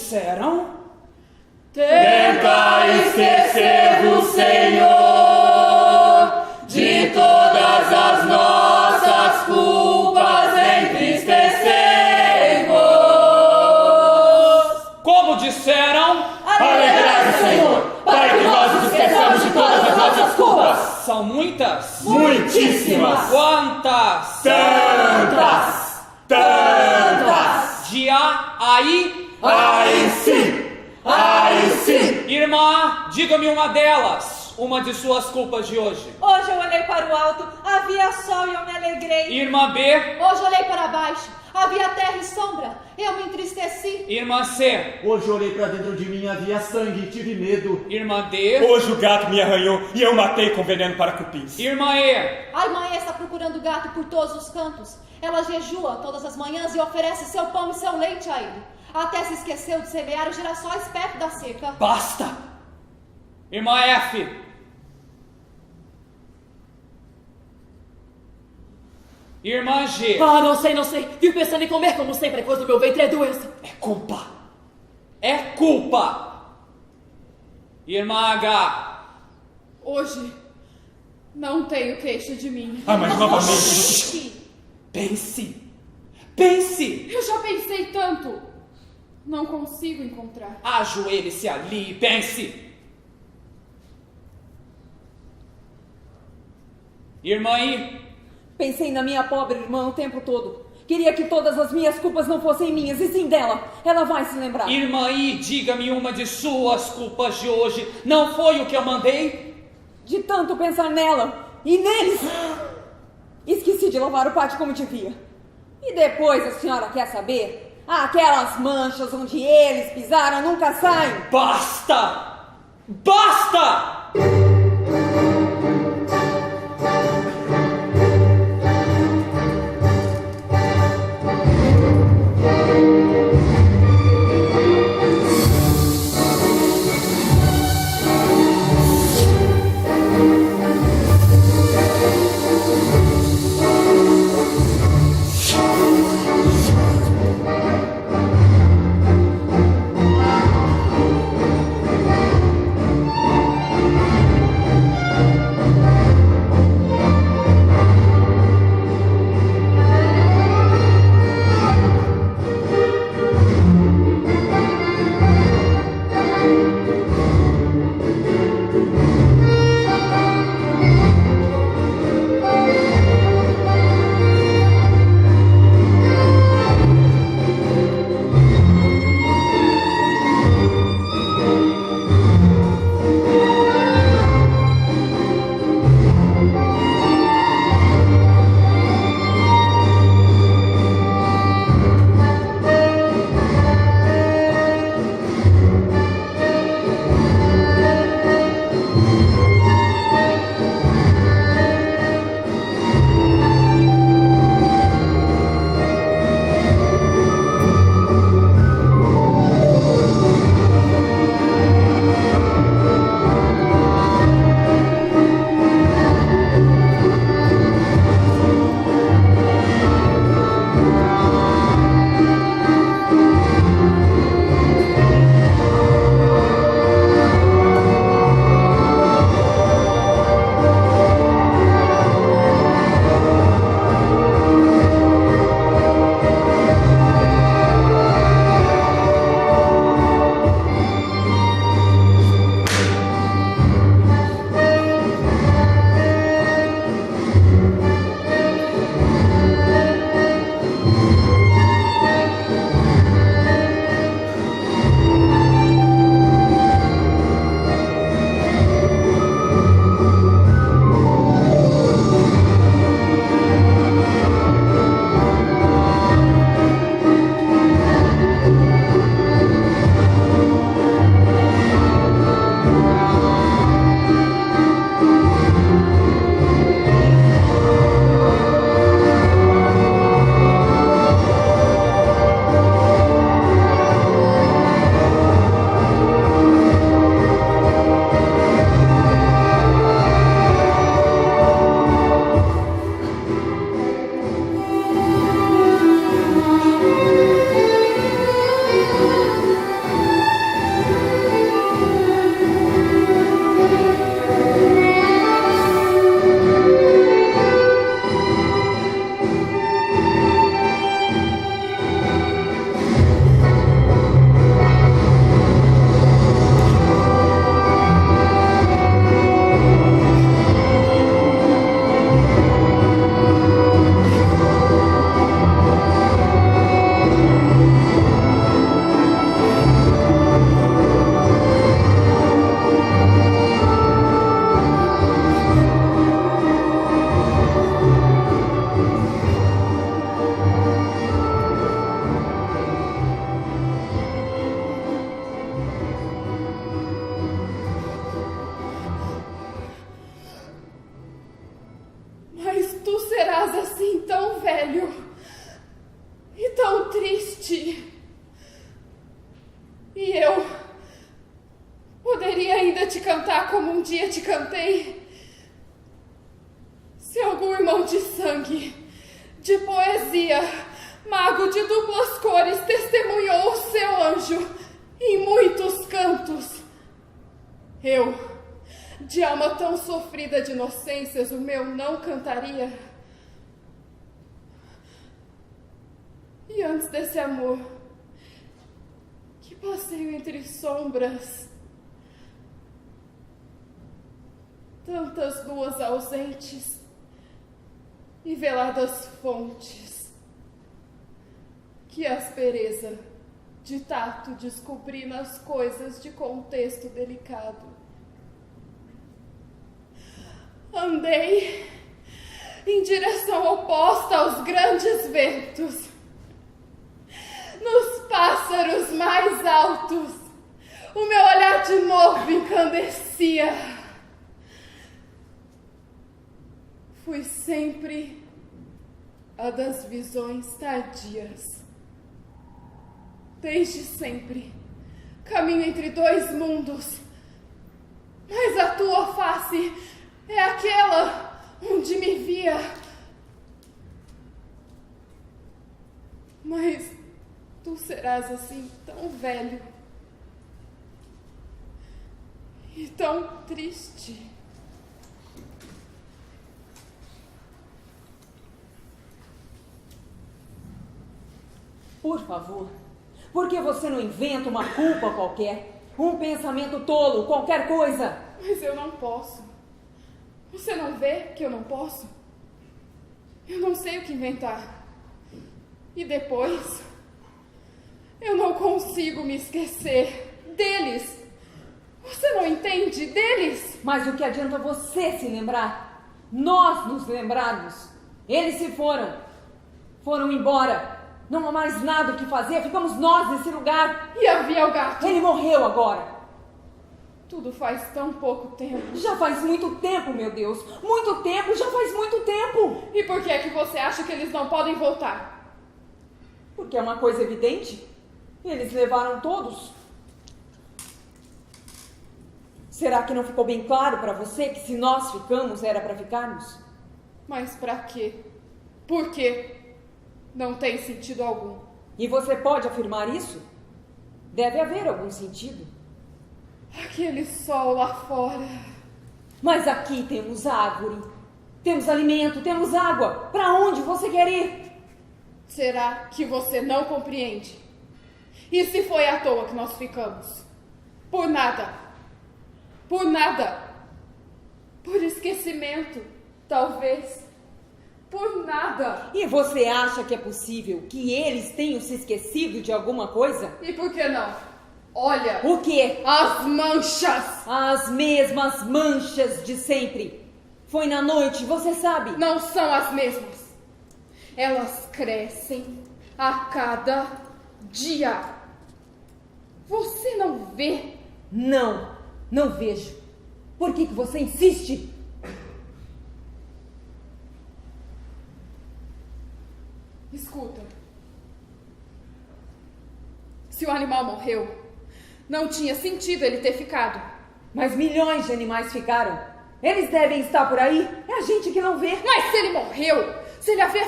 disseram? Tenta esquecer-vos, Senhor, de todas as nossas culpas, entristecei-vos. Como disseram? Alegrai-vos, Senhor, para que nós nos esqueçamos de todas as nossas culpas. São muitas? Muitíssimas. Quantas? Tantas. Tantas. De A a I? Aí sim. Aí sim. Irmã, diga-me uma delas, uma de suas culpas de hoje. Hoje eu olhei para o alto, havia sol e eu me alegrei. Irmã B? Hoje olhei para baixo, havia terra e sombra, eu me entristeci. Irmã C? Hoje olhei pra dentro de mim, havia sangue e tive medo. Irmã D? Hoje o gato me arranhou e eu matei com veneno para cupins. Irmã E? A irmã está procurando gato por todos os cantos. Ela jejua todas as manhãs e oferece seu pão e seu leite a ele. Até se esqueceu de semear os girassóis perto da seca. Basta! Irmã F? Irmã G? Ah, não sei. Vivo pensando em comer como sempre, pois no meu ventre é doença. É culpa! É culpa! Irmã H? Hoje não tenho queixa de mim. Ah, mas novamente... Pense! Pense! Eu já pensei tanto. Não consigo encontrar. Ajoelhe-se ali e pense! Irmã I? Pensei na minha pobre irmã o tempo todo. Queria que todas as minhas culpas não fossem minhas, e sim dela. Ela vai se lembrar. Irmã I, diga-me uma de suas culpas de hoje. Não foi o que eu mandei? De tanto pensar nela e neles, esqueci de lavar o pátio como devia. E depois a senhora quer saber? Aquelas manchas onde eles pisaram nunca saem. Basta! Basta! triste. E eu poderia ainda te cantar como um dia te cantei. Se algum irmão de sangue, de poesia, mago de duplas cores, testemunhou o seu anjo em muitos cantos, eu, de alma tão sofrida de inocências, o meu não cantaria. E antes desse amor, que passeio entre sombras, tantas luas ausentes e veladas fontes, que aspereza de tato descobri nas coisas de contexto delicado. Andei em direção oposta aos grandes ventos, nos pássaros mais altos, o meu olhar de novo encandecia. Fui sempre a das visões tardias. Desde sempre, caminho entre dois mundos, mas a tua face é aquela onde me via. Mas tu serás assim tão velho e tão triste. Por favor, por que você não inventa uma culpa qualquer? Um pensamento tolo, qualquer coisa? Mas eu não posso. Você não vê que eu não posso? Eu não sei o que inventar. E depois, eu não consigo me esquecer deles. Você não entende deles? Mas o que adianta você se lembrar? Nós nos lembrarmos. Eles se foram. Foram embora. Não há mais nada o que fazer. Ficamos nós nesse lugar. E havia o gato. Ele morreu agora. Tudo faz tão pouco tempo. Já faz muito tempo, meu Deus. Muito tempo, já faz muito tempo. E por que é que você acha que eles não podem voltar? Porque é uma coisa evidente. Eles levaram todos. Será que não ficou bem claro para você que se nós ficamos, era para ficarmos? Mas pra quê? Por quê? Não tem sentido algum. E você pode afirmar isso? Deve haver algum sentido. Aquele sol lá fora. Mas aqui temos árvore, temos alimento, temos água. Para onde você quer ir? Será que você não compreende? E se foi à toa que nós ficamos? Por nada. Por nada. Por esquecimento, talvez. Por nada. E você acha que é possível que eles tenham se esquecido de alguma coisa? E por que não? Olha. O quê? As manchas. As mesmas manchas de sempre. Foi na noite, você sabe. Não são as mesmas. Elas crescem a cada dia. Você não vê? Não, não vejo. Por que você insiste? Escuta. Se o animal morreu, não tinha sentido ele ter ficado. Mas milhões de animais ficaram. Eles devem estar por aí. É a gente que não vê. Mas se ele morreu, se ele havia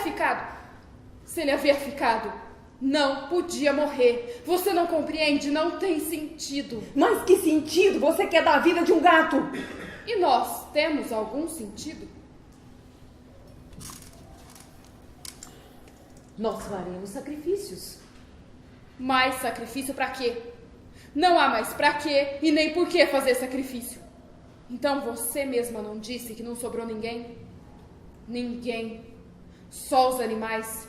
ficado, não podia morrer. Você não compreende, não tem sentido. Mas que sentido você quer dar à vida de um gato? E nós temos algum sentido? Nós faremos sacrifícios. Mais sacrifício pra quê? Não há mais pra quê e nem por que fazer sacrifício. Então você mesma não disse que não sobrou ninguém? Ninguém. Só os animais.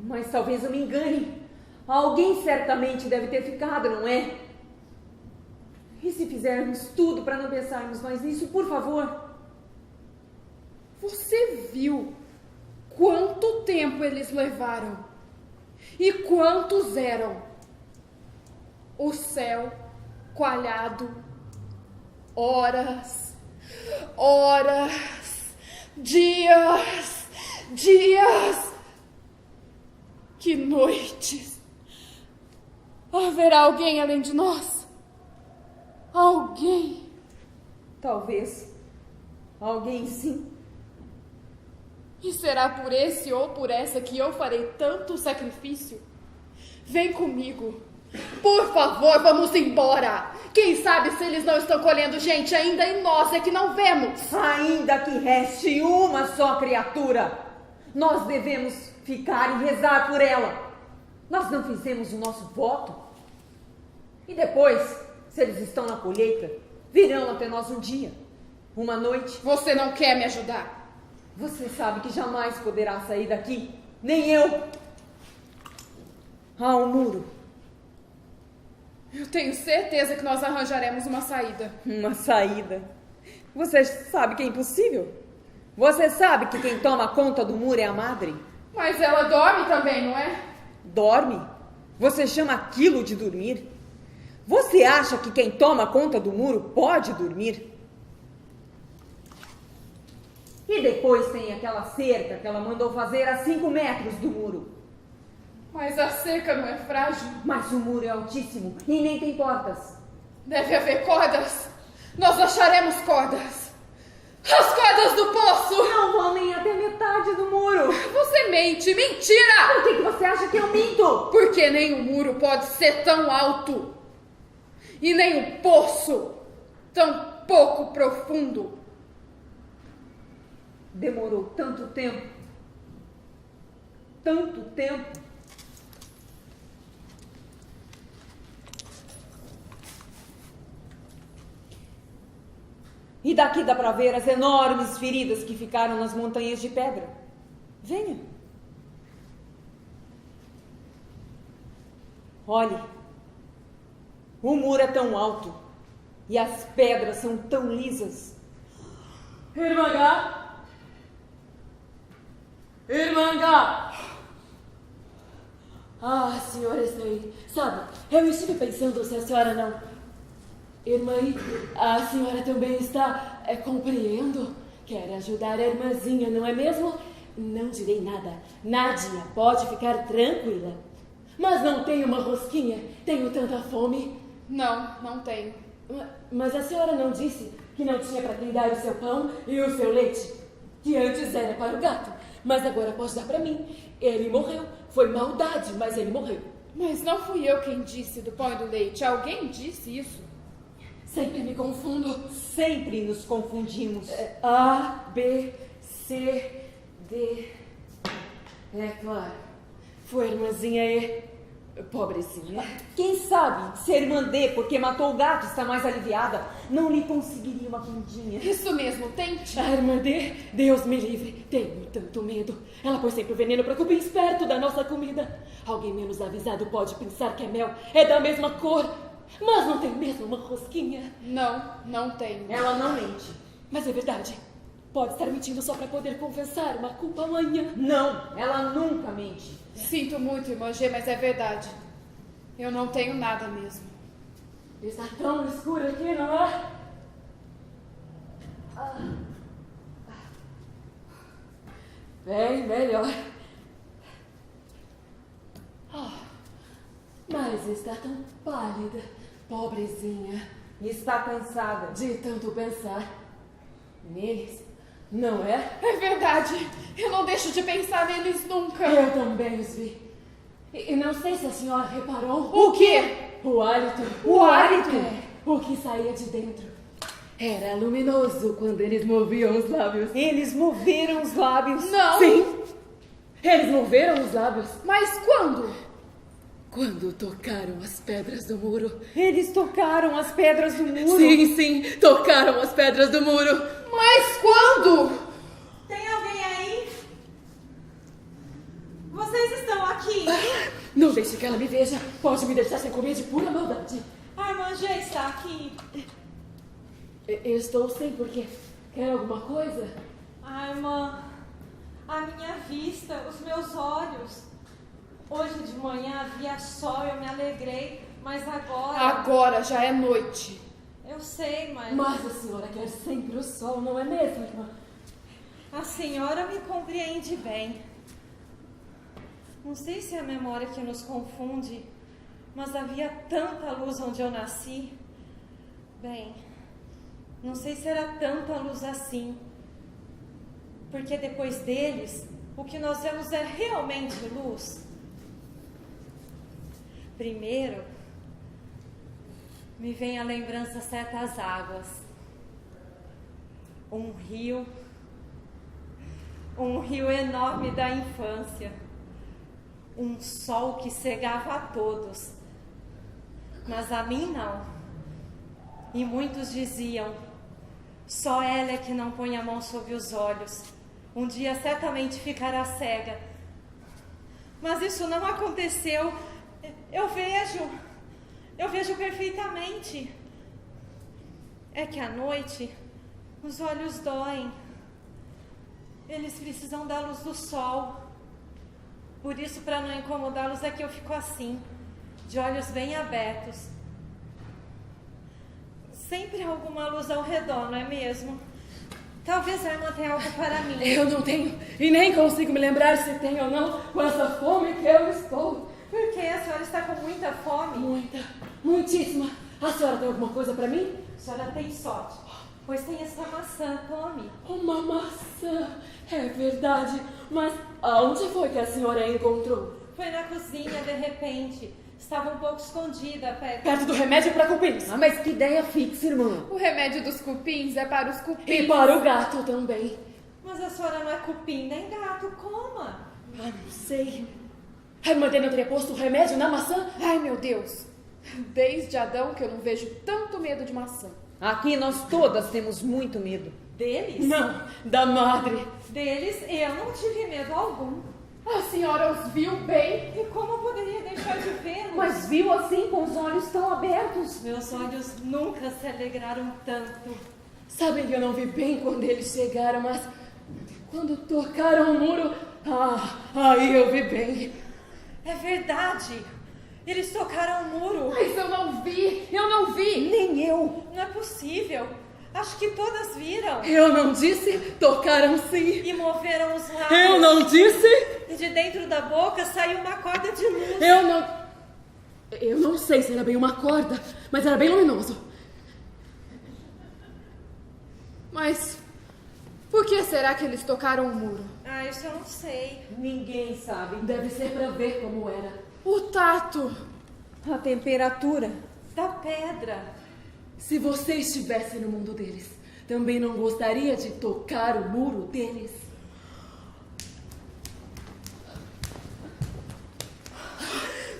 Mas talvez eu me engane. Alguém certamente deve ter ficado, não é? E se fizermos tudo para não pensarmos mais nisso, por favor? Você viu quanto tempo eles levaram? E quantos eram? O céu coalhado, horas, dias, que noites, Haverá alguém além de nós? Alguém? Talvez. Alguém sim. E será por esse ou por essa que eu farei tanto sacrifício? Vem comigo. Por favor, vamos embora. Quem sabe se eles não estão colhendo gente ainda e nós é que não vemos. Ainda que reste uma só criatura, nós devemos ficar e rezar por ela. Nós não fizemos o nosso voto. E depois, se eles estão na colheita, virão até nós um dia, uma noite. Você não quer me ajudar? Você sabe que jamais poderá sair daqui, nem eu. Há um muro. Eu tenho certeza que nós arranjaremos uma saída. Uma saída? Você sabe que é impossível? Você sabe que quem toma conta do muro é a madre? Mas ela dorme também, não é? Dorme? Você chama aquilo de dormir? Você acha que quem toma conta do muro pode dormir? E depois tem aquela cerca que ela mandou fazer a 5 metros do muro. Mas a cerca não é frágil. Mas o muro é altíssimo e nem tem portas. Deve haver cordas. Nós acharemos cordas. As cordas do poço! Não vão nem até metade do muro. Você mente! Mentira! Por que você acha que eu minto? Porque nem o muro pode ser tão alto. E nem o poço tão pouco profundo. Demorou tanto tempo. Tanto tempo. E daqui dá para ver as enormes feridas que ficaram nas montanhas de pedra. Venha. Olhe. O muro é tão alto e as pedras são tão lisas. Irmã Gá? Irmã Gá? Ah, senhora Snape, sabe, eu estive pensando se a senhora não... Irmã, a senhora também está compreendendo? Quer ajudar a irmãzinha, não é mesmo? Não direi nada. Nádia, pode ficar tranquila. Mas não tenho uma rosquinha, tenho tanta fome. Não, não tenho. Mas a senhora não disse que não tinha para quem dar o seu pão e o seu leite? Que antes era para o gato, mas agora pode dar para mim. Ele morreu. Foi maldade, mas ele morreu. Mas não fui eu quem disse do pão e do leite. Alguém disse isso. Sempre me confundo. Sempre nos confundimos. A, B, C, D. É claro. Foi a irmãzinha E. Pobrezinha. Quem sabe se a irmã D, porque matou o gato, está mais aliviada, não lhe conseguiria uma comidinha. Isso mesmo, tente. A irmã D, Deus me livre, tenho tanto medo. Ela põe sempre o veneno para cupins perto da nossa comida. Alguém menos avisado pode pensar que a mel é da mesma cor, mas não tem mesmo uma rosquinha. Não, não tenho. Ela não mente. Mas é verdade. Pode estar mentindo só para poder confessar uma culpa amanhã. Não, ela nunca mente. Sinto muito, irmã G, mas é verdade. Eu não tenho nada mesmo. Está tão escuro aqui, não é? Bem melhor. Mas está tão pálida, pobrezinha. Está cansada. De tanto pensar neles, não é? É verdade. Eu não deixo de pensar neles nunca. Eu também os vi. E não sei se a senhora reparou. O quê? O hálito. O hálito? É, o que saía de dentro. Era luminoso quando eles moviam os lábios. Eles moveram os lábios. Não. Sim, eles moveram os lábios. Mas quando? Quando tocaram as pedras do muro. Eles tocaram as pedras do muro. Sim, sim, tocaram as pedras do muro. Mas quando? Tem alguém aí? Vocês estão aqui? Não deixe que ela me veja. Pode me deixar sem comer de pura maldade. A irmã já está aqui. Eu estou sem porque... Quer alguma coisa? Ai, irmã, a minha vista, os meus olhos. Hoje de manhã havia sol, eu me alegrei, mas agora... Agora já é noite. Eu sei, mas... Mas a senhora quer sempre o sol, não é mesmo, irmã? A senhora me compreende bem. Não sei se é a memória que nos confunde, Mas havia tanta luz onde eu nasci. Bem, não sei se era tanta luz assim. Porque depois deles, o que nós vemos é realmente luz. Primeiro, me vem à lembrança certas águas. Um rio enorme da infância. Um sol que cegava a todos. Mas a mim não. E muitos diziam, só ela é que não põe a mão sobre os olhos. Um dia certamente ficará cega. Mas isso não aconteceu. Eu vejo perfeitamente. É que à noite os olhos doem. Eles precisam da luz do sol. Por isso, para não incomodá-los, é que eu fico assim, de olhos bem abertos. Sempre há alguma luz ao redor, não é mesmo? Talvez a irmã tenha algo para mim. Eu não tenho, e nem consigo me lembrar se tem ou não, com essa fome que eu estou. Por que? A senhora está com muita fome? Muita, muitíssima. A senhora tem alguma coisa para mim? A senhora tem sorte, pois tem essa maçã, tome. Uma maçã, é verdade. Mas aonde foi que a senhora a encontrou? Foi na cozinha, de repente. Estava um pouco escondida, perto do remédio para cupins. Ah, mas que ideia fixa, irmã. O remédio dos cupins é para os cupins. E para o gato também. Mas a senhora não é cupim nem gato, coma. Ah, não sei. A irmã dele não teria posto o remédio na maçã? Ai, meu Deus. Desde Adão que eu não vejo tanto medo de maçã. Aqui nós todas temos muito medo. Deles? Não, da madre. Deles eu não tive medo algum. A senhora os viu bem? E como eu poderia deixar de vê-los? Mas viu assim, com os olhos tão abertos. Meus olhos nunca se alegraram tanto. Sabem que eu não vi bem quando eles chegaram, mas quando tocaram o muro, aí eu vi bem. É verdade. Eles tocaram o muro. Mas eu não vi. Nem eu. Não é possível. Acho que todas viram. Eu não disse? Tocaram sim. E moveram os lábios. Eu não disse? E de dentro da boca saiu uma corda de luz. Eu não sei se era bem uma corda, mas era bem luminoso. Mas por que será que eles tocaram o muro? Ah, isso eu não sei. Ninguém sabe. Deve ser para ver como era. O tato. A temperatura. Da pedra. Se você estivesse no mundo deles, também não gostaria de tocar o muro deles?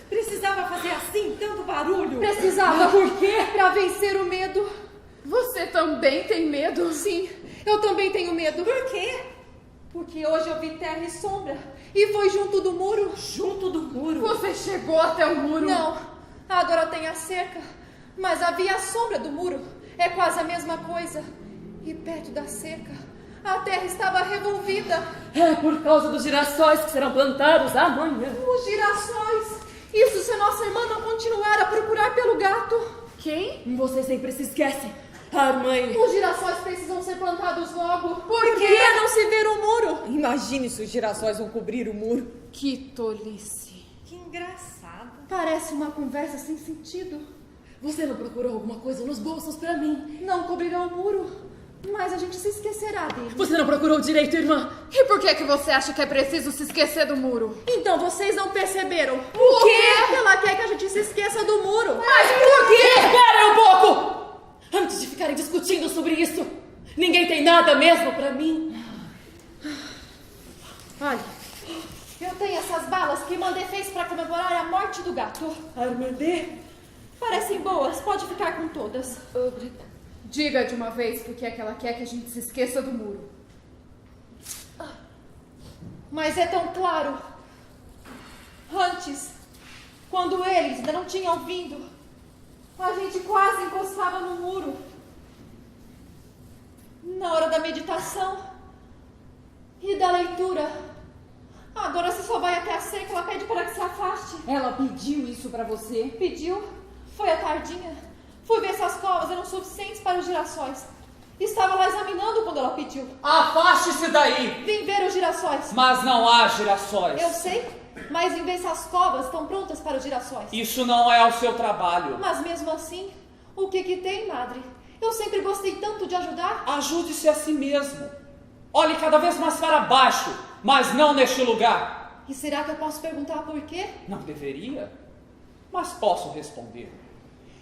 Precisava fazer assim, tanto barulho? Precisava. Por quê? Pra vencer o medo. Você também tem medo? Sim, eu também tenho medo. Por quê? Porque hoje eu vi terra e sombra. E foi junto do muro. Junto do muro? Você chegou até o muro? Não, agora tem a cerca. Mas havia a sombra do muro. É quase a mesma coisa. E perto da cerca, a terra estava revolvida. É por causa dos girassóis que serão plantados amanhã. Os girassóis. Isso se nossa irmã não continuar a procurar pelo gato. Quem? Você sempre se esquece. A mãe. Os girassóis precisam ser plantados logo. Por quê? Pra não se ver o muro. Imagine se os girassóis vão cobrir o muro. Que tolice. Que engraçado. Parece uma conversa sem sentido. Você não procurou alguma coisa nos bolsos pra mim? Não cobrirão o muro, mas a gente se esquecerá dele. Você não procurou direito, irmã? E por que você acha que é preciso se esquecer do muro? Então vocês não perceberam. Por quê? Ela quer que a gente se esqueça do muro. Mas por quê? Espera um pouco! Antes de ficarem discutindo sobre isso, ninguém tem nada mesmo pra mim. Olha, eu tenho essas balas que Mandê fez pra comemorar a morte do gato. Armandê? Parecem boas, pode ficar com todas. Obrigada. Diga de uma vez por que é que ela quer que a gente se esqueça do muro. Mas é tão claro. Antes, quando eles ainda não tinham vindo, a gente quase encostava no muro. Na hora da meditação e da leitura. Agora você só vai até a cerca, ela pede para que se afaste. Ela pediu isso pra você? Pediu, foi à tardinha. Fui ver se as covas eram suficientes para os girassóis. Estava lá examinando quando ela pediu. Afaste-se daí! Vim ver os girassóis. Mas não há girassóis. Eu sei, Mas em vez as covas estão prontas para os girassóis. Isso não é o seu trabalho. Mas mesmo assim, o que tem, madre? Eu sempre gostei tanto de ajudar. Ajude-se a si mesmo. Olhe cada vez mais para baixo, mas não neste lugar. E será que eu posso perguntar por quê? Não deveria, mas posso responder.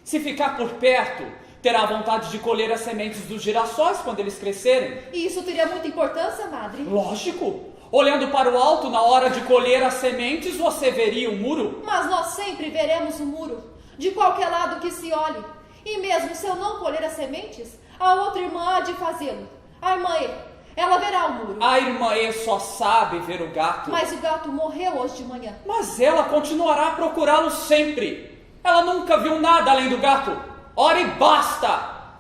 Se ficar por perto, terá vontade de colher as sementes dos girassóis quando eles crescerem. E isso teria muita importância, madre? Lógico. Olhando para o alto, na hora de colher as sementes, você veria o muro. Mas nós sempre veremos o muro, de qualquer lado que se olhe. E mesmo se eu não colher as sementes, a outra irmã há de fazê-lo. A irmã E, ela verá o muro. A irmã E só sabe ver o gato. Mas o gato morreu hoje de manhã. Mas ela continuará a procurá-lo sempre. Ela nunca viu nada além do gato. Ora e basta!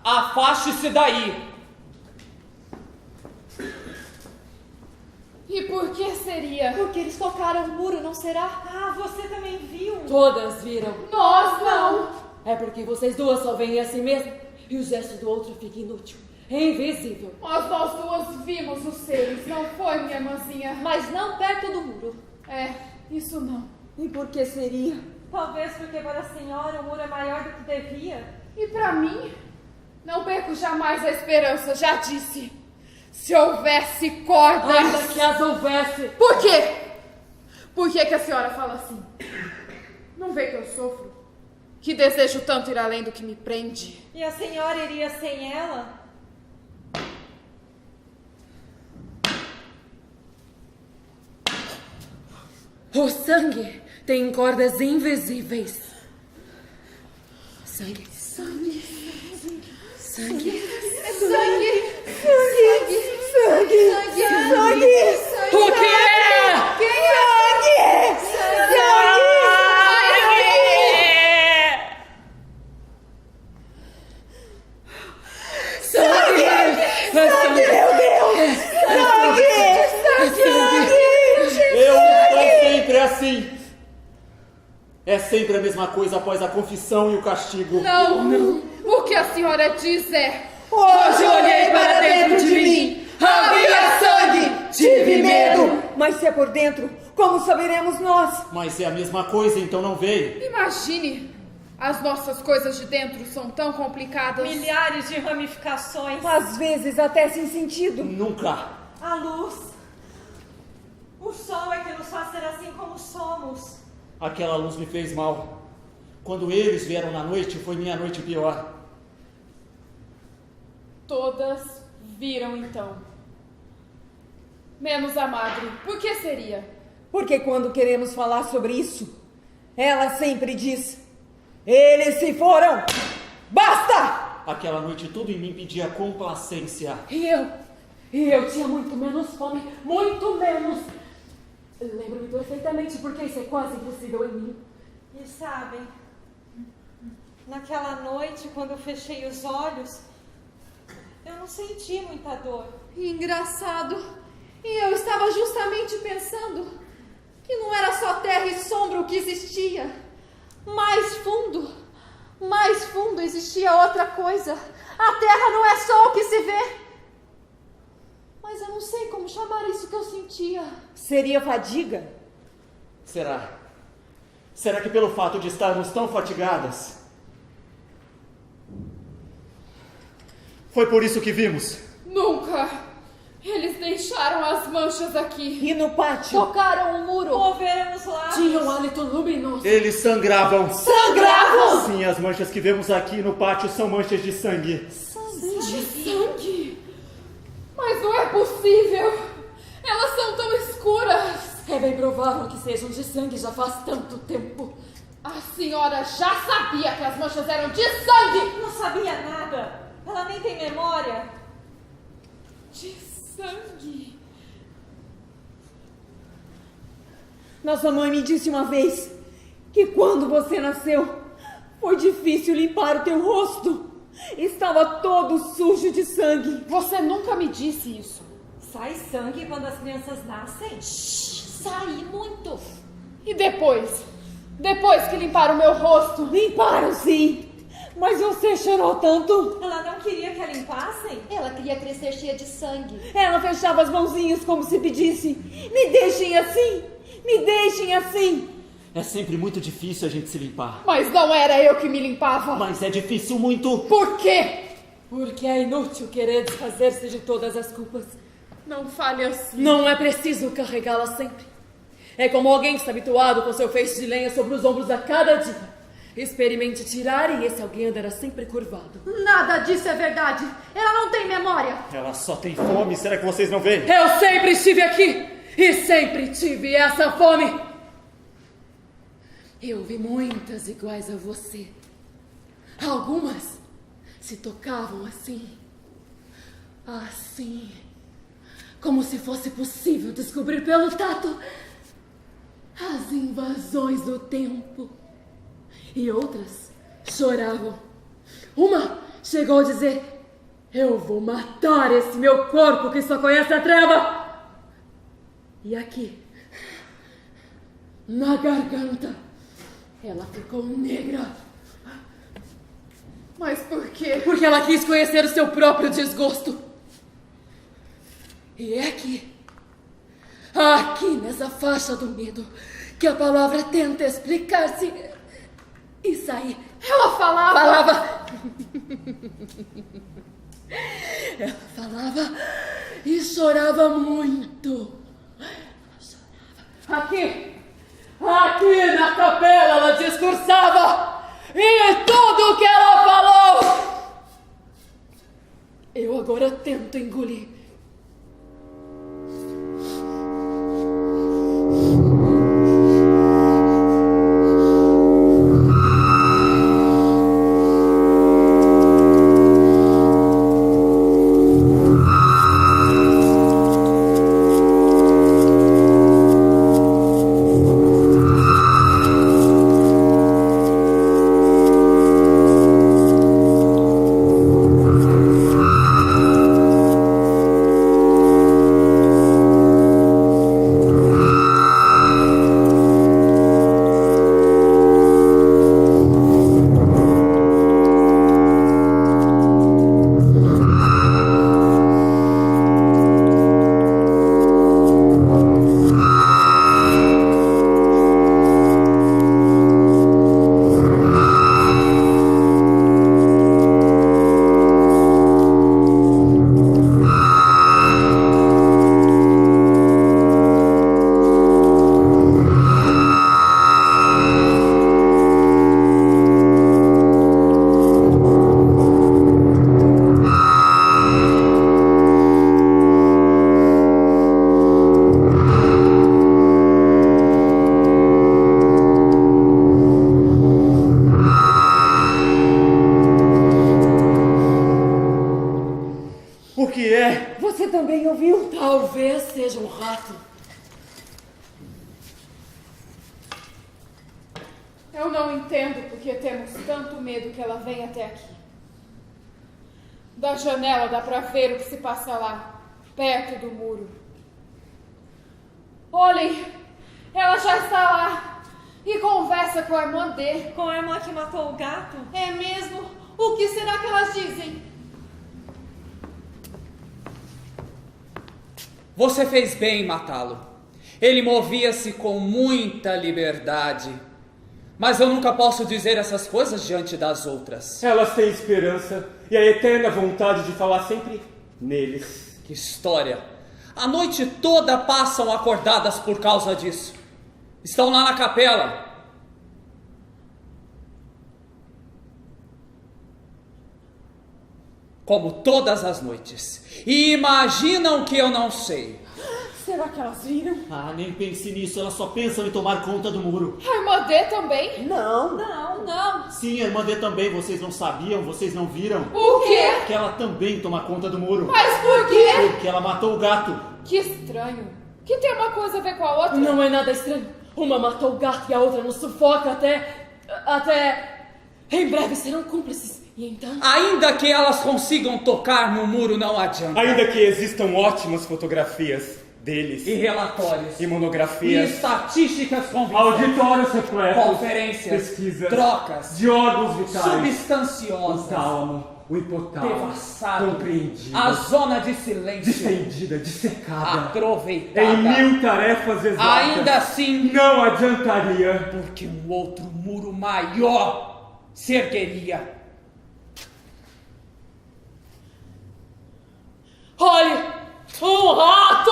Afaste-se daí. E por que seria? Porque eles tocaram o muro, não será? Ah, você também viu? Todas viram. Nós não. É porque vocês duas só veem a si mesmo e o gesto do outro fica inútil. É invisível. Mas nós duas vimos os seres, não foi, minha irmãzinha? Mas não perto do muro. É, isso não. E por que seria? Talvez porque para a senhora o muro é maior do que devia. E pra mim, não perco jamais a esperança, já disse. Se houvesse cordas... Ainda que as houvesse. Por quê? Por que a senhora fala assim? Não vê que eu sofro? Que desejo tanto ir além do que me prende? E a senhora iria sem ela? O sangue tem cordas invisíveis. Sangue. Sangue. Sangue. Sangue! O quê? Eu sou sempre assim. É sempre a mesma coisa após a confissão e o castigo. Não! O que a senhora diz é... Hoje olhei para dentro de mim, havia sangue, tive medo. Mas se é por dentro, como saberemos nós? Mas é a mesma coisa, então não veio. Imagine, as nossas coisas de dentro são tão complicadas. Milhares de ramificações. Às vezes até sem sentido. Nunca. A luz. O sol é que nos faz ser assim como somos. Aquela luz me fez mal. Quando eles vieram na noite, foi minha noite pior. Todas viram então. Menos a madre. Por que seria? Porque quando queremos falar sobre isso, ela sempre diz: eles se foram! Basta! Aquela noite tudo em mim pedia complacência. E eu tinha muito menos fome, muito menos. Lembro-me perfeitamente porque isso é quase impossível em mim. E sabem, naquela noite, quando eu fechei os olhos, eu não senti muita dor. Engraçado. E eu estava justamente pensando que não era só terra e sombra o que existia. Mais fundo existia outra coisa. A terra não é só o que se vê. Mas eu não sei como chamar isso que eu sentia. Seria fadiga? Será? Será que pelo fato de estarmos tão fatigadas, foi por isso que vimos? Nunca! Eles deixaram as manchas aqui. E no pátio? Tocaram o muro. Moveram os lábios. Tinha um hálito luminoso. Eles sangravam. Sangravam! Sim, as manchas que vemos aqui no pátio são manchas de sangue. De sangue? Mas não é possível! Elas são tão escuras! É bem provável que sejam de sangue já faz tanto tempo. A senhora já sabia que as manchas eram de sangue! Não sabia nada. Ela nem tem memória. De sangue? Nossa mãe me disse uma vez que quando você nasceu, foi difícil limpar o teu rosto. Estava todo sujo de sangue. Você nunca me disse isso. Sai sangue quando as crianças nascem? Sai muito. E depois? Depois que limparam meu rosto? Limparam sim, mas você chorou tanto. Ela não queria que a limpassem? Ela queria crescer cheia de sangue. Ela fechava as mãozinhas como se pedisse: me deixem assim, Me deixem assim. É sempre muito difícil a gente se limpar. Mas não era eu que me limpava. Mas é difícil muito. Por quê? Porque é inútil querer desfazer-se de todas as culpas. Não fale assim. Não é preciso carregá-las sempre. É como alguém que está habituado com seu feixe de lenha sobre os ombros a cada dia. Experimente tirar e esse alguém andará sempre curvado. Nada disso é verdade. Ela não tem memória. Ela só tem fome, será que vocês não veem? Eu sempre estive aqui e sempre tive essa fome. Eu vi muitas iguais a você. Algumas se tocavam assim, assim, como se fosse possível descobrir pelo tato as invasões do tempo. E outras choravam. Uma chegou a dizer: eu vou matar esse meu corpo que só conhece a treva. E aqui, na garganta, ela ficou negra. Mas por quê? Porque ela quis conhecer o seu próprio desgosto. E é aqui nessa faixa do medo, que a palavra tenta explicar-se e sair. Ela falava. Ela falava e chorava muito. Ela chorava. Aqui na capela ela discursava. E tudo que ela falou, eu agora tento engolir. Você também ouviu? Talvez seja um rato. Eu não entendo porque temos tanto medo que ela venha até aqui. Da janela dá pra ver o que se passa lá, perto do muro. Olhem, ela já está lá e conversa com a irmã dele. Com a irmã que matou o gato? É mesmo? O que será que elas dizem? Você fez bem em matá-lo. Ele movia-se com muita liberdade. Mas eu nunca posso dizer essas coisas diante das outras. Elas têm esperança e a eterna vontade de falar sempre neles. Que história! A noite toda passam acordadas por causa disso. Estão lá na capela. Como todas as noites. E imaginam que eu não sei. Será que elas viram? Ah, nem pense nisso, elas só pensam em tomar conta do muro. A irmã dele também? Não. Não. Sim, a irmã dele também, vocês não sabiam, vocês não viram? O quê? Que ela também toma conta do muro. Mas por quê? Porque ela matou o gato. Que estranho. Que tem uma coisa a ver com a outra? Não é nada estranho. Uma matou o gato e a outra nos sufoca até... Em breve serão cúmplices. E então? Ainda que elas consigam tocar no muro, não adianta. Ainda que existam ótimas fotografias deles, E relatórios. e E monografias, estatísticas convincentes. auditórios repletos, Conferências. pesquisas, Trocas. de órgãos vitais, o Substanciosas. tálamo, o hipotal, devassado, compreendido, a zona de silêncio, distendida, dissecada, aproveitada, em 1000 tarefas exatas, ainda assim, não adiantaria, porque um outro muro maior se ergueria. Olhe! Um rato!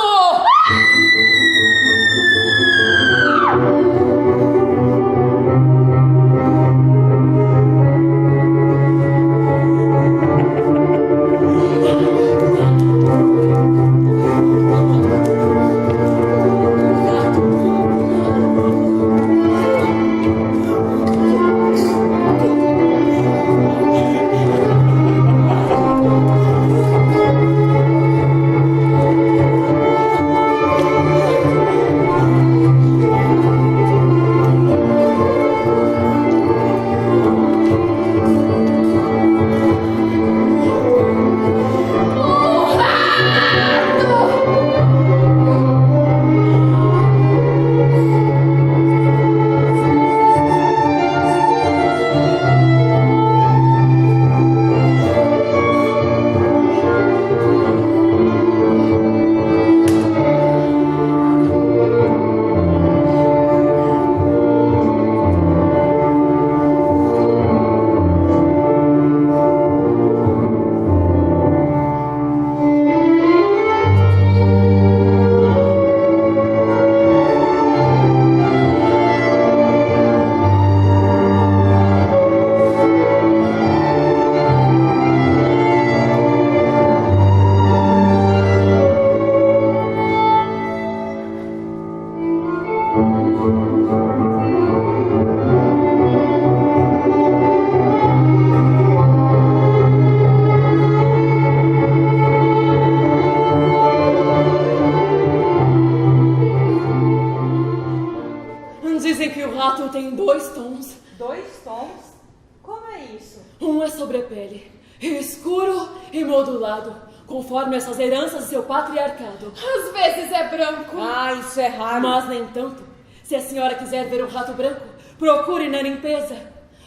Dizem que o rato tem 2 tons. 2 tons? Como é isso? Um é sobre a pele, escuro e modulado, conforme essas heranças do seu patriarcado. Às vezes é branco. Ah, isso é raro. Mas, nem tanto, se a senhora quiser ver um rato branco, procure na limpeza.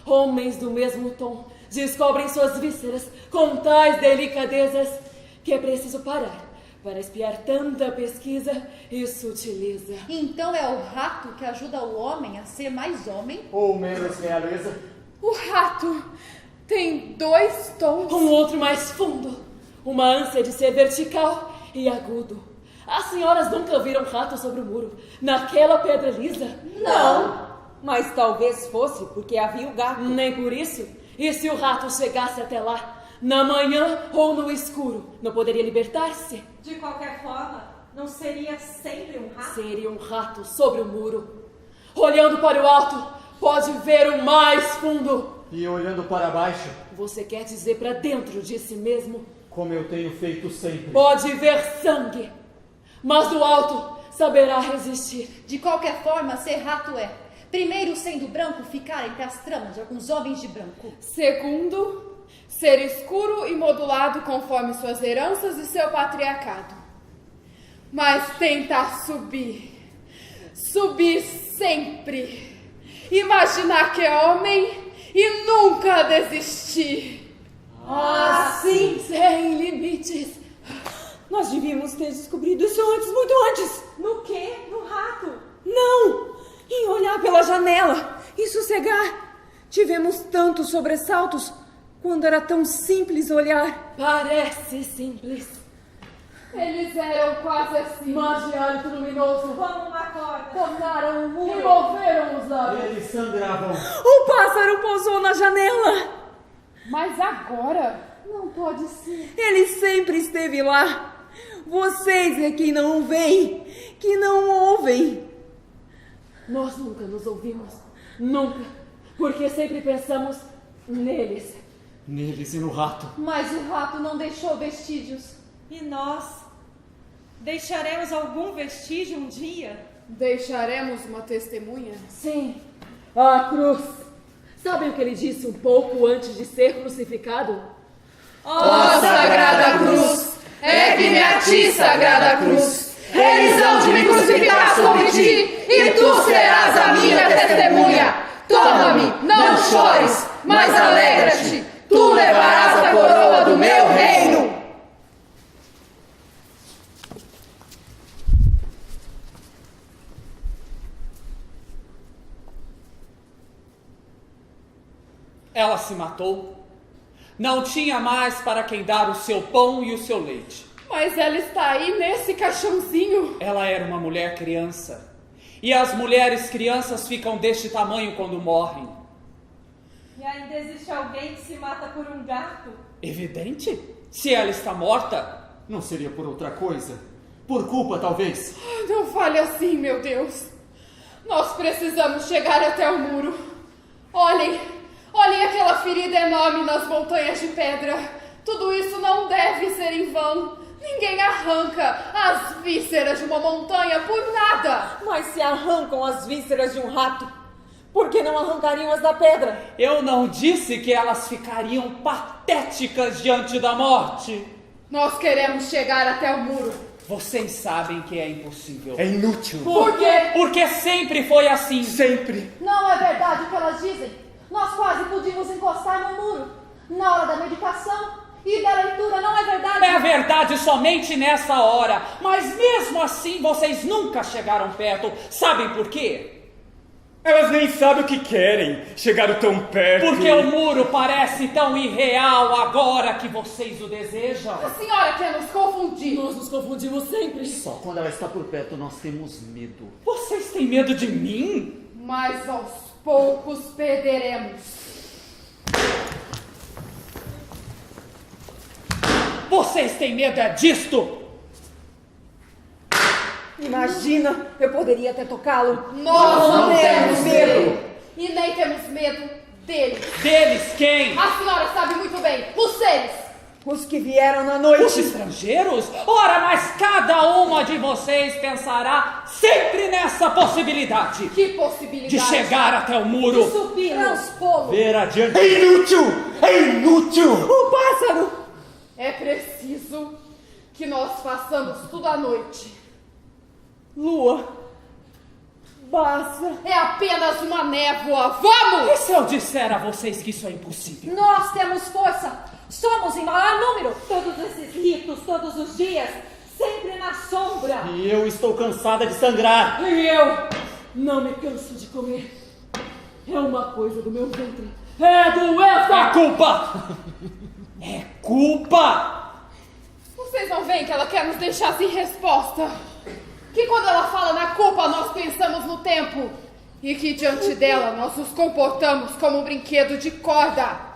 Homens do mesmo tom descobrem suas vísceras com tais delicadezas que é preciso parar para espiar tanta pesquisa e sutileza. Então é o rato que ajuda o homem a ser mais homem? Ou menos realeza. O rato tem 2 tons. Um outro mais fundo, uma ânsia de ser vertical e agudo. As senhoras nunca viram rato sobre o muro, naquela pedra lisa? Não, mas talvez fosse porque havia o gato. Nem por isso. E se o rato chegasse até lá, na manhã ou no escuro, não poderia libertar-se? De qualquer forma, não seria sempre um rato? Seria um rato sobre o muro. Olhando para o alto, pode ver o mais fundo. E olhando para baixo, Você quer dizer para dentro de si mesmo? como eu tenho feito sempre. Pode ver sangue, mas do alto saberá resistir. De qualquer forma, ser rato é, primeiro, sendo branco, ficar entre as tramas de alguns homens de branco. Segundo, ser escuro e modulado conforme suas heranças e seu patriarcado. Mas tentar subir sempre. Imaginar que é homem e nunca desistir. Assim, sem limites. Nós devíamos ter descobrido isso antes, muito antes. No quê? No rato? Não! Em olhar pela janela e sossegar. Tivemos tantos sobressaltos quando era tão simples olhar. Parece simples, Eles eram quase assim. mas de hálito luminoso. Como uma corda. Tocaram o muro e moveram os lábios. Eles sangravam. O pássaro pousou na janela. Mas agora não pode ser. Ele sempre esteve lá. Vocês é que não o veem, que não ouvem. Nós nunca nos ouvimos. Nunca. Porque sempre pensamos neles. Neles e no rato. Mas o rato não deixou vestígios. E nós? Deixaremos algum vestígio um dia? Deixaremos uma testemunha? Sim, a cruz. Sabem o que ele disse um pouco antes de ser crucificado? Ó Sagrada Cruz, ergue-me a ti, Sagrada Cruz. Eles hão de me crucificar sobre ti, e tu serás a minha testemunha. Toma-me, não chores, mas alegra-te. Tu levarás a coroa Ela se matou. Não tinha mais para quem dar o seu pão e o seu leite. Mas ela está aí nesse caixãozinho. Ela era uma mulher criança. E as mulheres crianças ficam deste tamanho quando morrem. E ainda existe alguém que se mata por um gato? Evidente. Se ela está morta... Não seria por outra coisa? Por culpa, talvez? Não fale assim, meu Deus. Nós precisamos chegar até o muro. Olhem aquela ferida enorme nas montanhas de pedra. Tudo isso não deve ser em vão. Ninguém arranca as vísceras de uma montanha por nada. Mas se arrancam as vísceras de um rato, por que não arrancariam as da pedra? Eu não disse que elas ficariam patéticas diante da morte. Nós queremos chegar até o muro. Vocês sabem que é impossível. É inútil. Por quê? Porque sempre foi assim. Sempre. Não é verdade o que elas dizem. Nós quase podíamos encostar no muro. Na hora da meditação e da leitura, não é verdade? É verdade somente nessa hora. Mas mesmo assim vocês nunca chegaram perto. Sabem por quê? Elas nem sabem o que querem. Chegaram tão perto. Porque o muro parece tão irreal agora que vocês o desejam. A senhora quer nos confundir. Nós nos confundimos sempre. Só quando ela está por perto nós temos medo. Vocês têm medo de mim? Mas aos poucos perderemos. Vocês têm medo é disto? Imagina, eu poderia até tocá-lo. Nós não temos medo. E nem temos medo deles. Deles quem? A senhora sabe muito bem. Os seres. Os que vieram na Os noite. estrangeiros? Ora, mas cada uma de vocês pensará sempre nessa possibilidade Que possibilidade. de chegar até o muro. Subir, transpô-lo. Ver adiante. É inútil! É inútil! O pássaro! É preciso que nós façamos tudo à noite. Lua. Basta. É apenas uma névoa. Vamos! E se eu disser a vocês que isso é impossível? Nós temos força. Somos em maior número. Todos esses ritos, todos os dias, sempre na sombra. E eu estou cansada de sangrar. E eu não me canso de comer. É uma coisa do meu ventre. É doença! É culpa! É culpa! Vocês não veem que ela quer nos deixar sem resposta? Que quando ela fala na culpa, nós pensamos no tempo. E que diante dela, nós nos comportamos como um brinquedo de corda.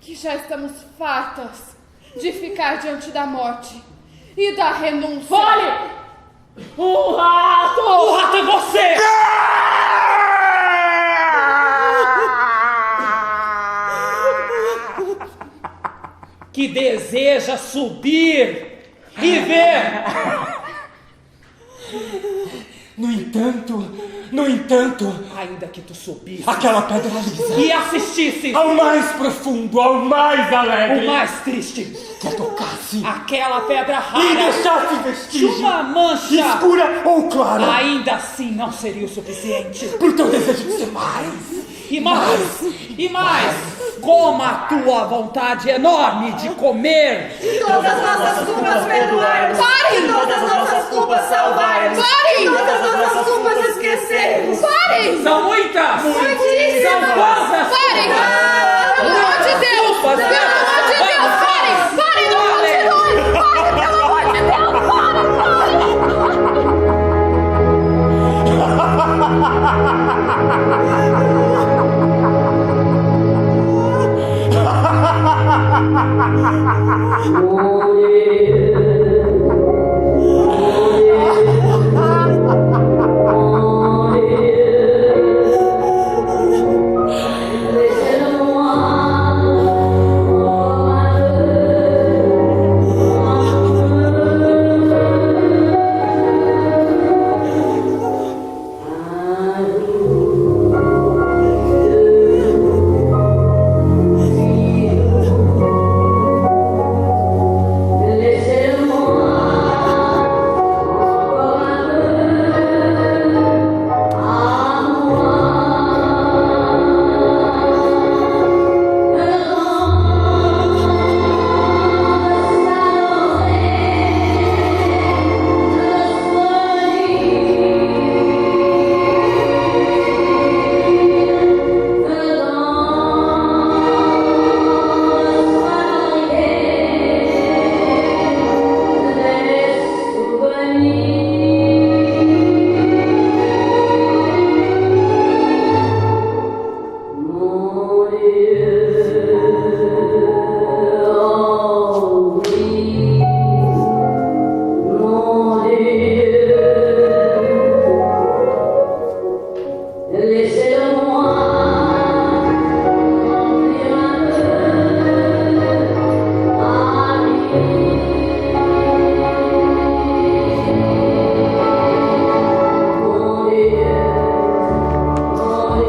Que já estamos fartas de ficar diante da morte e da renúncia. Fale! Um rato! O rato é você! Que deseja subir e ver. No entanto, Ainda que tu subisse aquela pedra lisa, e assistisse ao mais profundo, ao mais alegre, o mais triste, que a tocasse aquela pedra e rara deixasse de vestígio, uma mancha, escura ou clara, ainda assim não seria o suficiente. por teu desejo de ser mais. E mais, e mais, como a tua vontade enorme de comer. Todas as nossas culpas perdoarmos. Parem! Todas as nossas culpas salvarmos. Parem! Todas as nossas culpas esquecermos. Parem! São muitas! Muitíssimas! São quantas? Parem! Pelo amor de Deus! Pelo amor de Deus! Parem! Parem! Não continuem! Parem! Pelo amor de Deus! Parem!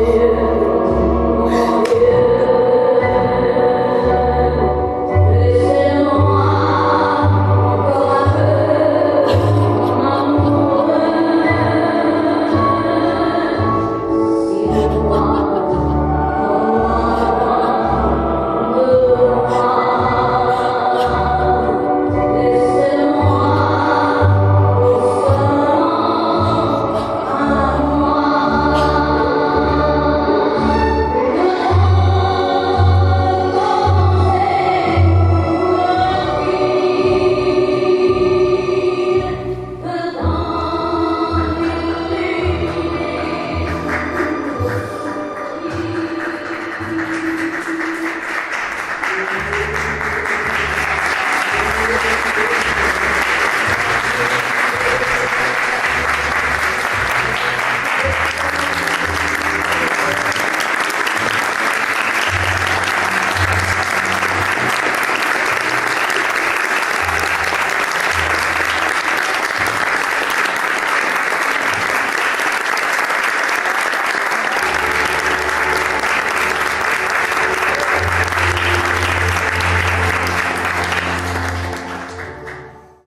ver.